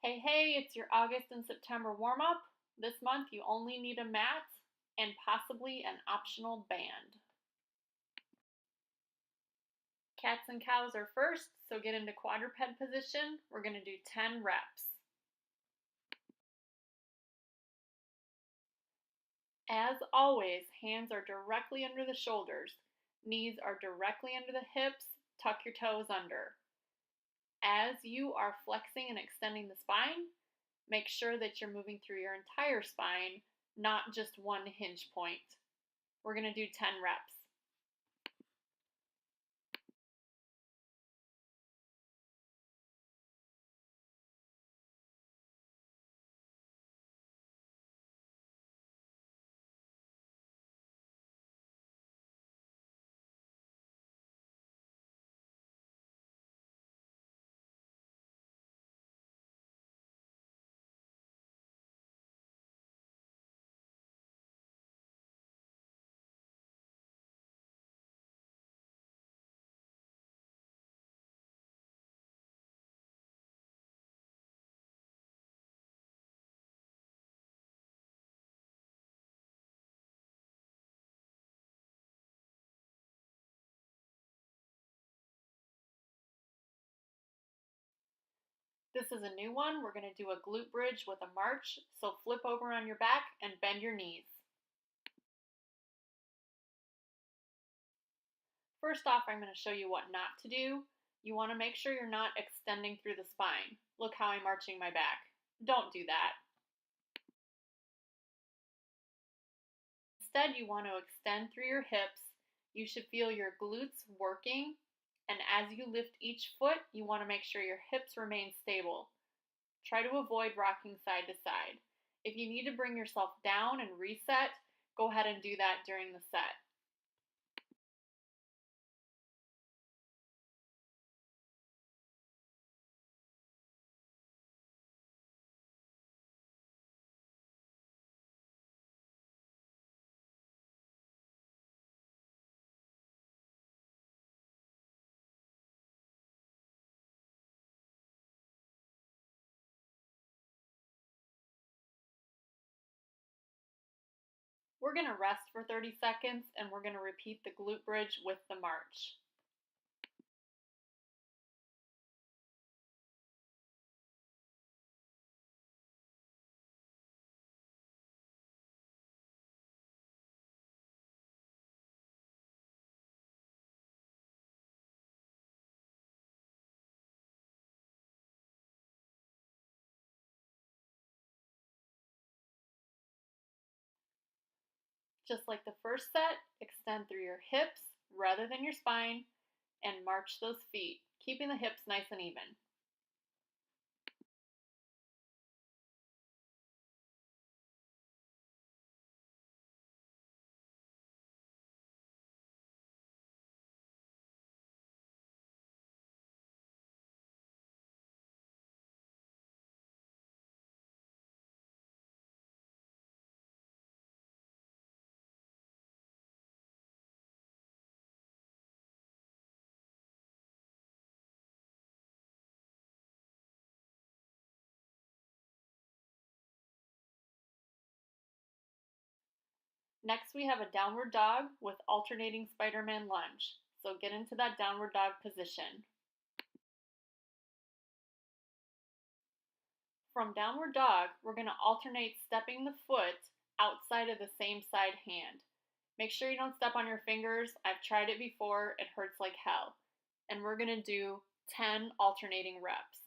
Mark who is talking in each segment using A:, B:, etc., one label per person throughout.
A: Hey, it's your August and September warm up. This month you only need a mat and possibly an optional band. Cats and cows are first, so get into quadruped position. We're going to do 10 reps. As always, hands are directly under the shoulders, knees are directly under the hips, tuck your toes under. As you are flexing and extending the spine, make sure that you're moving through your entire spine, not just one hinge point. We're going to do 10 reps. This is a new one. We're going to do a glute bridge with a march, so flip over on your back and bend your knees. First off, I'm going to show you what not to do. You want to make sure you're not extending through the spine. Look how I'm arching my back. Don't do that. Instead, you want to extend through your hips. You should feel your glutes working, and as you lift each foot, you want to make sure your hips remain stable. Try to avoid rocking side to side. If you need to bring yourself down and reset, go ahead and do that during the set. We're going to rest for 30 seconds and we're going to repeat the glute bridge with the march. Just like the first set, extend through your hips rather than your spine and march those feet, keeping the hips nice and even. Next, we have a downward dog with alternating Spider-Man lunge. So get into that downward dog position. From downward dog, we're going to alternate stepping the foot outside of the same side hand. Make sure you don't step on your fingers. I've tried it before. It hurts like hell. And we're going to do 10 alternating reps.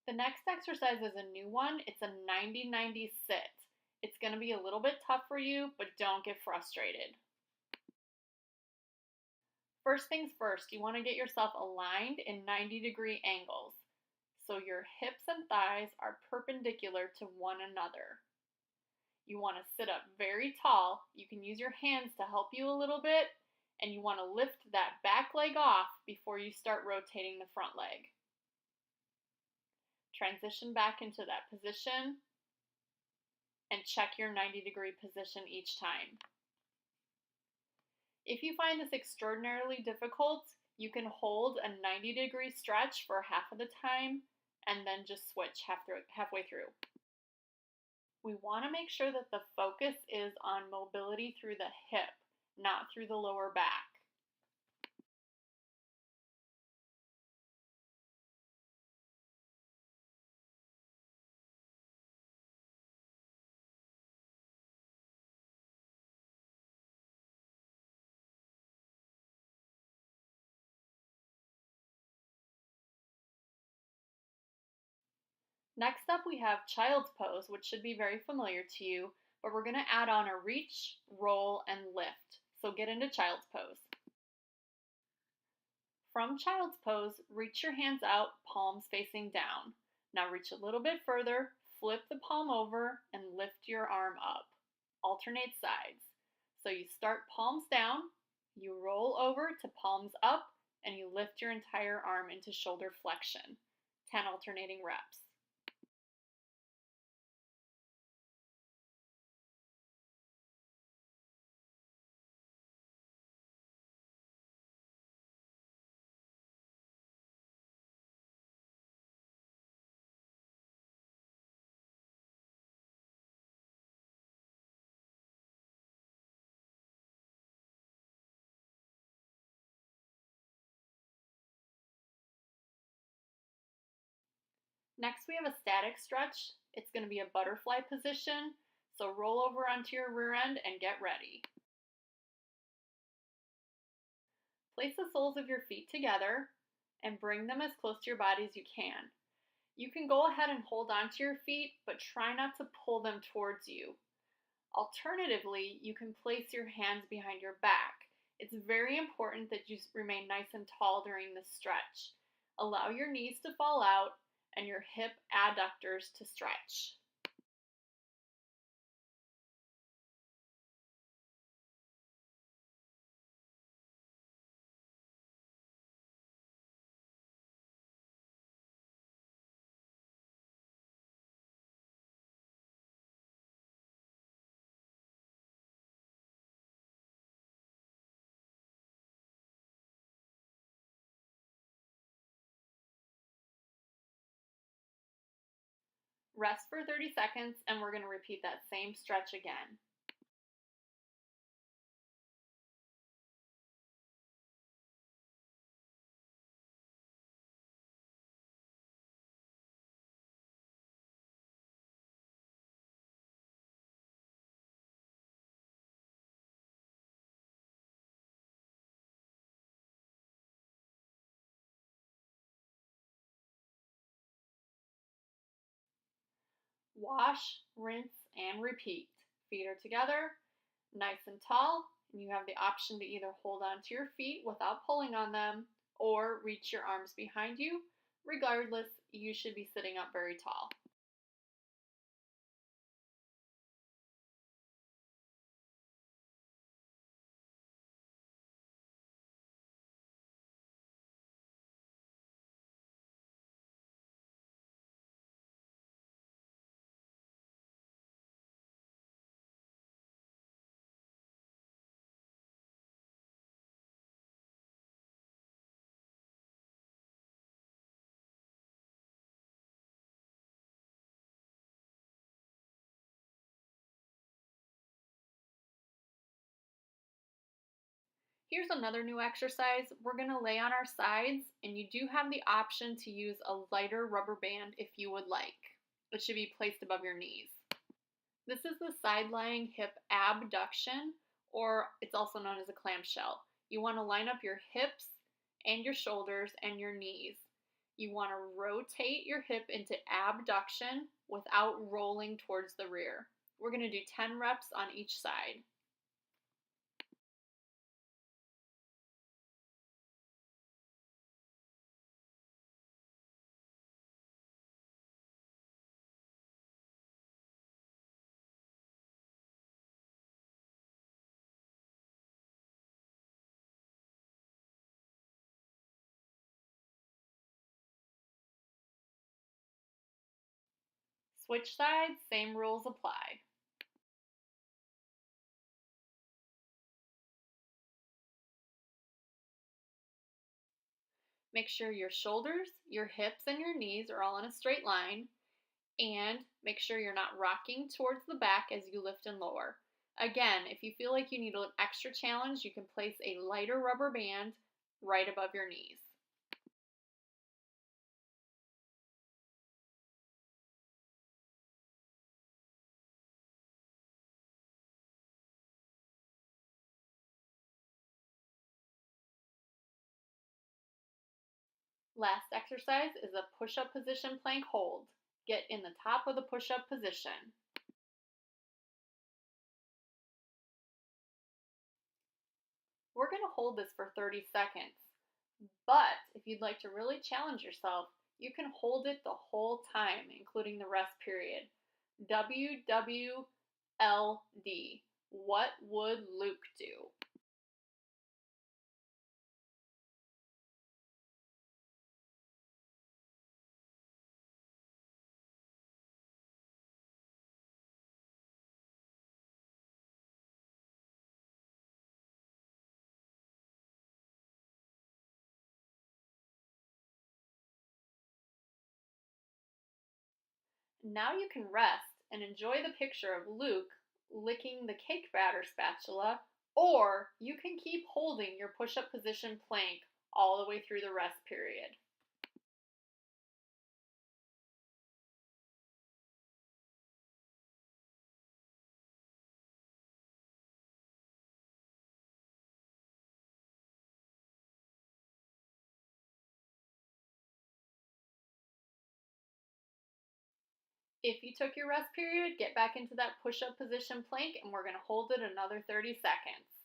A: The next exercise is a new one. It's a 90-90 sit. It's going to be a little bit tough for you, but don't get frustrated. First things first, you want to get yourself aligned in 90-degree angles. so your hips and thighs are perpendicular to one another. You want to sit up very tall. You can use your hands to help you a little bit, and you want to lift that back leg off before you start rotating the front leg. Transition back into that position and check your 90-degree position each time. If you find this extraordinarily difficult, you can hold a 90-degree stretch for half of the time and then just switch halfway through. We want to make sure that the focus is on mobility through the hip, not through the lower back. Next up, we have child's pose, which should be very familiar to you, but we're going to add on a reach, roll, and lift. So get into child's pose. From child's pose, reach your hands out, palms facing down. Now reach a little bit further, flip the palm over, and lift your arm up. Alternate sides. So you start palms down, you roll over to palms up, and you lift your entire arm into shoulder flexion. 10 alternating reps. Next, we have a static stretch. It's going to be a butterfly position. So roll over onto your rear end and get ready. Place the soles of your feet together and bring them as close to your body as you can. You can go ahead and hold onto your feet, but try not to pull them towards you. Alternatively, you can place your hands behind your back. It's very important that you remain nice and tall during this stretch. Allow your knees to fall out and your hip adductors to stretch. Rest for 30 seconds and we're going to repeat that same stretch again. Wash, rinse, and repeat. Feet are together, nice and tall, and you have the option to either hold onto your feet without pulling on them or reach your arms behind you. Regardless, you should be sitting up very tall. Here's another new exercise. We're going to lay on our sides, and you do have the option to use a lighter rubber band if you would like. It should be placed above your knees. This is the side lying hip abduction, or it's also known as a clamshell. You want to line up your hips and your shoulders and your knees. You want to rotate your hip into abduction without rolling towards the rear. We're going to do 10 reps on each side. Switch sides, same rules apply. Make sure your shoulders, your hips, and your knees are all in a straight line, and make sure you're not rocking towards the back as you lift and lower. Again, if you feel like you need an extra challenge, you can place a lighter rubber band right above your knees. Last exercise is a push-up position plank hold. Get in the top of the push-up position. We're going to hold this for 30 seconds, but if you'd like to really challenge yourself, you can hold it the whole time, including the rest period. WWLD. What would Luke do? Now you can rest and enjoy the picture of Luke licking the cake batter spatula, or you can keep holding your push-up position plank all the way through the rest period. If you took your rest period, get back into that push-up position plank and we're going to hold it another 30 seconds.